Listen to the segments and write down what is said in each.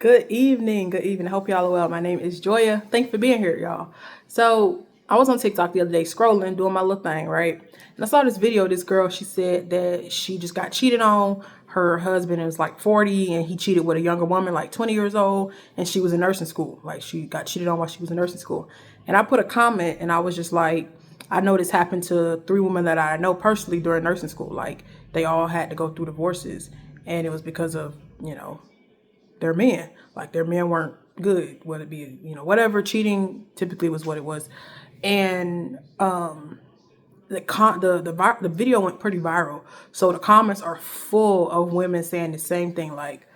Good evening. Good evening. I hope y'all are well. My name is Joya. Thanks for being here, y'all. So I was on TikTok the other day scrolling, doing my little thing, right? And I saw this video of this girl. She said that she just got cheated on. Her husband is like 40 and he cheated with a younger woman, like 20 years old, and she was in nursing school. Like she got cheated on while she was in nursing school. And I put a comment and I was just like, I know this happened to three women that I know personally during nursing school. Like they all had to go through divorces and it was because of, their men. Like their men weren't good, whether it be, whatever, cheating typically was what it was. And the video went pretty viral. So the comments are full of women saying the same thing. Like,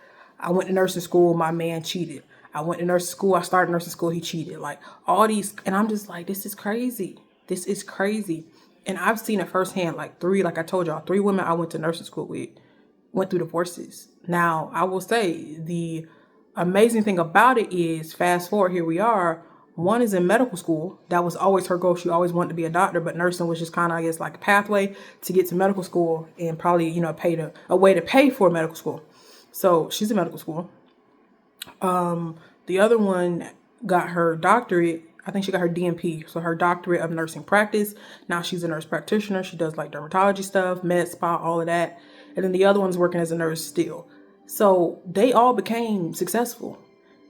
I went to nursing school, my man cheated. I went to nursing school, I started nursing school, he cheated. Like all these, and I'm just like, this is crazy. This is crazy. And I've seen it firsthand, like I told y'all, three women I went to nursing school with went through divorces. Now, I will say the amazing thing about it is, fast forward, here we are. One is in medical school. That was always her goal. She always wanted to be a doctor, but nursing was just kind of, I guess, like a pathway to get to medical school and probably, paid a way to pay for medical school. So she's in medical school. The other one got her doctorate. I think she got her DNP, so her doctorate of nursing practice. Now she's a nurse practitioner. She does like dermatology stuff, med spa, all of that. And then the other one's working as a nurse still. So they all became successful.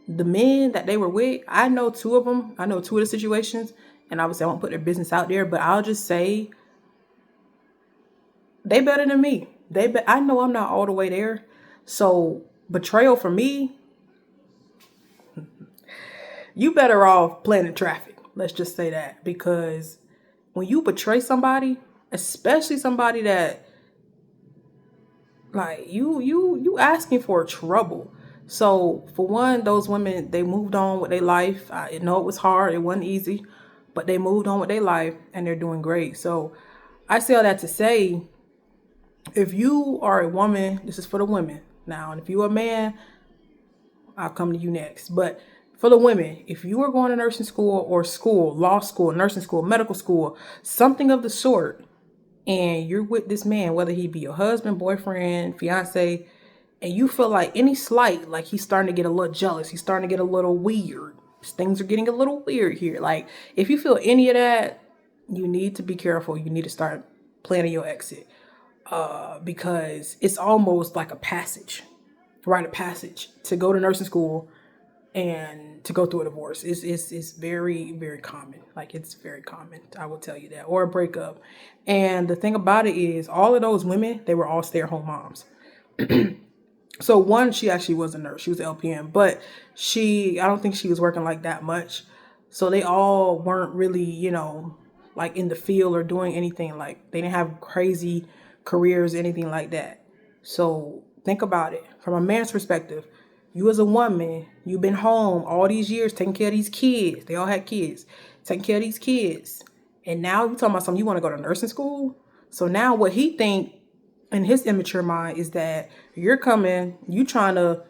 The men that they were with, I know two of them. I know two of the situations. And obviously I won't put their business out there, but I'll just say they better than me. I know I'm not all the way there. So betrayal for me, you better off planning traffic. Let's just say that. Because when you betray somebody, especially somebody that like you asking for trouble. So for one, those women, they moved on with their life. I know it was hard, it wasn't easy, but they moved on with their life and they're doing great. So I say all that to say, if you are a woman, this is for the women now, and if you're a man, I'll come to you next. But for the women, if you are going to nursing school or school, law school, nursing school, medical school, something of the sort, and you're with this man, whether he be your husband, boyfriend, fiance, and you feel like any slight, like he's starting to get a little jealous, he's starting to get a little weird, things are getting a little weird here. Like, if you feel any of that, you need to be careful. You need to start planning your exit, because it's almost like a passage, rite of passage to go to nursing school and to go through a divorce is very, very common. Like, it's very common, I will tell you that, or a breakup. And the thing about it is, all of those women, they were all stay-at-home moms. So one, she actually was a nurse, she was LPN, but I don't think she was working like that much. So they all weren't really, like in the field or doing anything. Like, they didn't have crazy careers, anything like that. So think about it from a man's perspective. You as a woman, you've been home all these years taking care of these kids. They all had kids. Taking care of these kids. And now you're talking about something, you want to go to nursing school? So now what he think in his immature mind is that you're trying to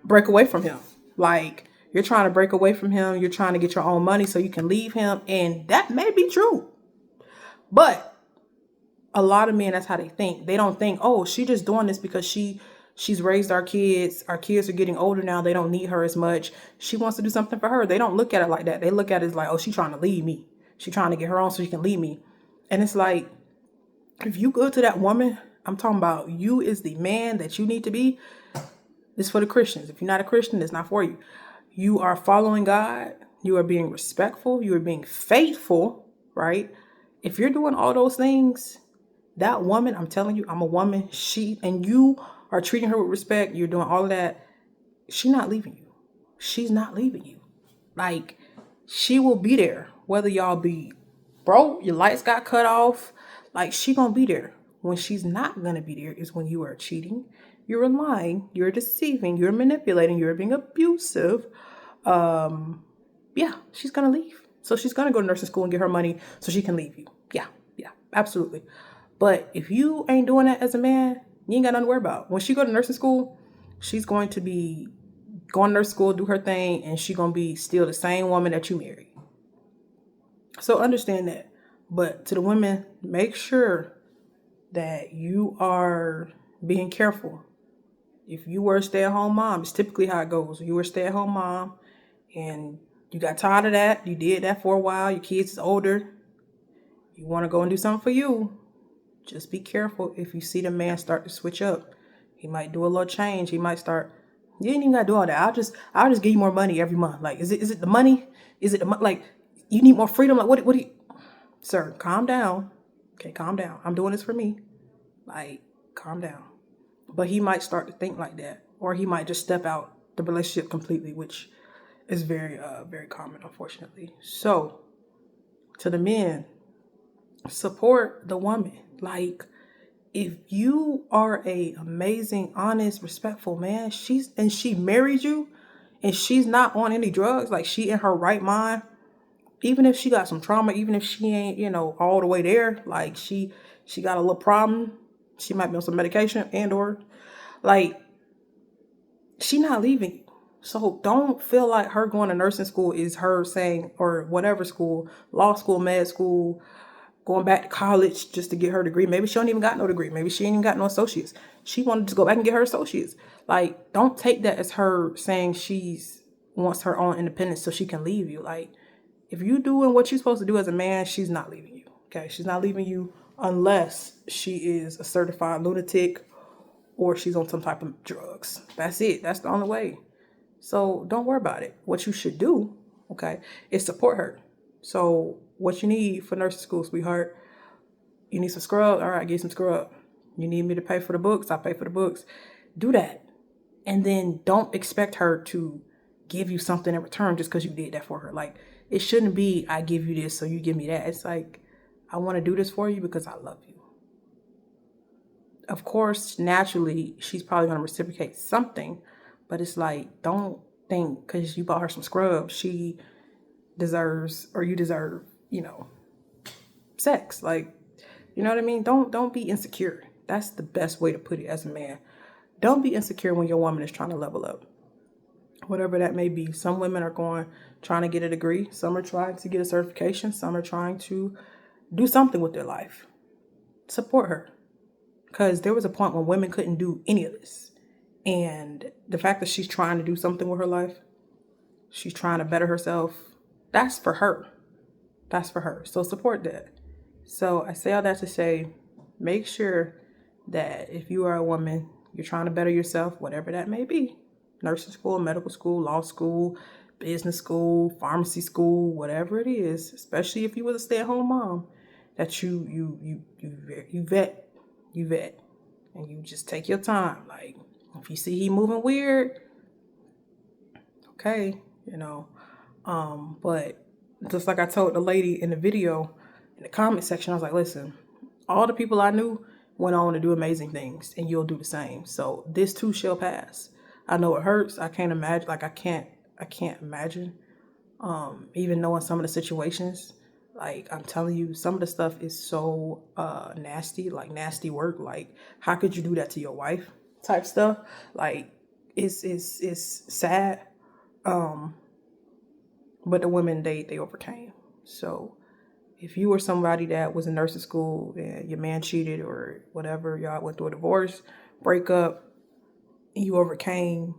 break away from him. Like, you're trying to break away from him. You're trying to get your own money so you can leave him. And that may be true. But a lot of men, that's how they think. They don't think, oh, she just doing this because she's raised our kids. Our kids are getting older now. They don't need her as much. She wants to do something for her. They don't look at it like that. They look at it as like, oh, she's trying to leave me. She's trying to get her own so she can leave me. And it's like, if you go to that woman, I'm talking about you is the man that you need to be. This is for the Christians. If you're not a Christian, it's not for you. You are following God. You are being respectful. You are being faithful, right? If you're doing all those things, that woman, I'm telling you, I'm a woman, and you are treating her with respect, you're doing all of that, she's not leaving you. She's not leaving you. Like, she will be there, whether y'all be broke, your lights got cut off, like, she gonna be there. When she's not gonna be there is when you are cheating, you're lying, you're deceiving, you're manipulating, you're being abusive. Yeah, she's gonna leave. So she's gonna go to nursing school and get her money so she can leave you. Yeah, absolutely. But if you ain't doing that as a man, you ain't got nothing to worry about. When she go to nursing school, she's going to be going to nursing school, do her thing, and she's going to be still the same woman that you married. So understand that. But to the women, make sure that you are being careful If you were a stay-at-home mom, it's typically how it goes. You were a stay-at-home mom and you got tired of that. You did that for a while. Your kids is older. You want to go and do something for you. Just be careful if you see the man start to switch up. He might do a little change. He might start, you ain't even gotta do all that. I'll just give you more money every month. Like, is it the money? Is it the like you need more freedom? Like what do you, sir, calm down. Okay, calm down. I'm doing this for me. Like, calm down. But he might start to think like that. Or he might just step out the relationship completely, which is very, very common, unfortunately. So, to the men, support the woman. Like, if you are a amazing, honest, respectful man, she married you and she's not on any drugs, like she in her right mind, even if she got some trauma, even if she ain't, all the way there, like she got a little problem, she might be on some medication and or like she not leaving you. So don't feel like her going to nursing school is her saying, or whatever school, law school, med school, going back to college just to get her degree. Maybe she don't even got no degree. Maybe she ain't even got no associates. She wanted to go back and get her associates. Like, don't take that as her saying she's wants her own independence so she can leave you. Like, if you doing what you're supposed to do as a man, she's not leaving you. Okay, she's not leaving you unless she is a certified lunatic or she's on some type of drugs. That's it. That's the only way. So don't worry about it. What you should do, okay, is support her. So what you need for nursing school, sweetheart, you need some scrub. All right, get some scrub. You need me to pay for the books? I'll pay for the books. Do that. And then don't expect her to give you something in return just because you did that for her. Like, it shouldn't be, I give you this, so you give me that. It's like, I want to do this for you because I love you. Of course, naturally, she's probably going to reciprocate something, but it's like, don't think because you bought her some scrubs, she deserves, or you deserve, sex. Like, you know what I mean? Don't be insecure. That's the best way to put it as a man. Don't be insecure when your woman is trying to level up. Whatever that may be. Some women are trying to get a degree. Some are trying to get a certification. Some are trying to do something with their life. Support her. Because there was a point when women couldn't do any of this. And the fact that she's trying to do something with her life, she's trying to better herself, that's for her. That's for her. So support that. So I say all that to say, make sure that if you are a woman, you're trying to better yourself, whatever that may be, nursing school, medical school, law school, business school, pharmacy school, whatever it is, especially if you was a stay-at-home mom, that you vet, and you just take your time. Like, if you see he moving weird, okay, but just like I told the lady in the video, in the comment section, I was like, listen, all the people I knew went on to do amazing things, and you'll do the same. So this too shall pass. I know it hurts. I can't imagine. Like, I can't imagine. Even knowing some of the situations, like, I'm telling you, some of the stuff is so nasty, like nasty work. Like, how could you do that to your wife? Type stuff. Like, it's sad. But the women, they overcame. So if you were somebody that was in nursing school and your man cheated or whatever, y'all went through a divorce, breakup, and you overcame,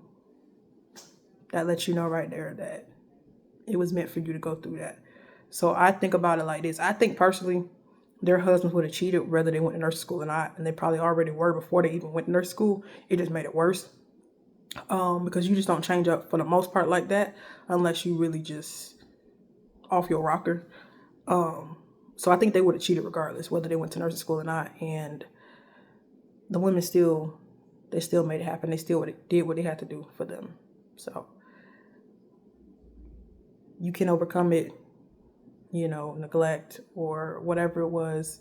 that lets you know right there that it was meant for you to go through that. So I think about it like this. I think personally, their husbands would have cheated whether they went to nursing school or not. And they probably already were before they even went to nursing school. It just made it worse. Because you just don't change up for the most part like that unless you really just off your rocker. So I think they would have cheated regardless, whether they went to nursing school or not. And the women still made it happen. They still did what they had to do for them. So you can overcome it, neglect or whatever it was.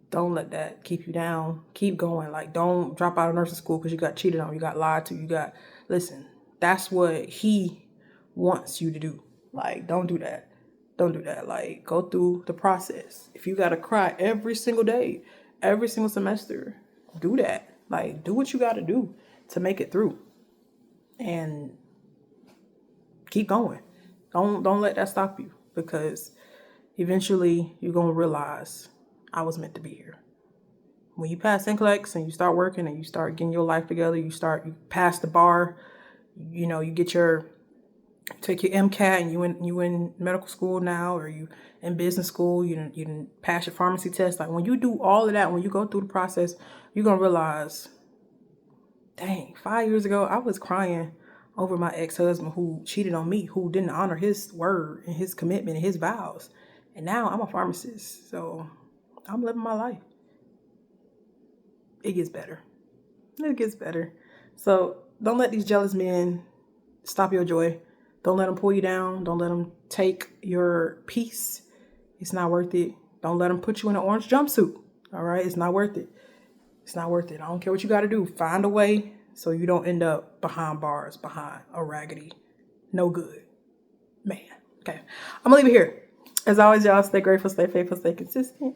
Don't let that keep you down. Keep going. Like, don't drop out of nursing school because you got cheated on, you got lied to, listen, that's what he wants you to do. Like, don't do that. Don't do that. Like, go through the process. If you got to cry every single day, every single semester, do that. Like, do what you got to do to make it through. And keep going. Don't let that stop you, because eventually you're going to realize I was meant to be here. When you pass NCLEX and you start working and you start getting your life together, you pass the bar, you know, you take your MCAT and you in medical school now, or you in business school, you didn't pass your pharmacy test. Like when you do all of that, when you go through the process, you're gonna realize, dang, 5 years ago I was crying over my ex-husband who cheated on me, who didn't honor his word and his commitment and his vows. And now I'm a pharmacist, so I'm living my life. It gets better. It gets better. So don't let these jealous men stop your joy. Don't let them pull you down. Don't let them take your peace. It's not worth it. Don't let them put you in an orange jumpsuit. All right? It's not worth it. It's not worth it. I don't care what you got to do. Find a way so you don't end up behind bars, behind a raggedy, no good man. Okay. I'm going to leave it here. As always, y'all, stay grateful, stay faithful, stay consistent.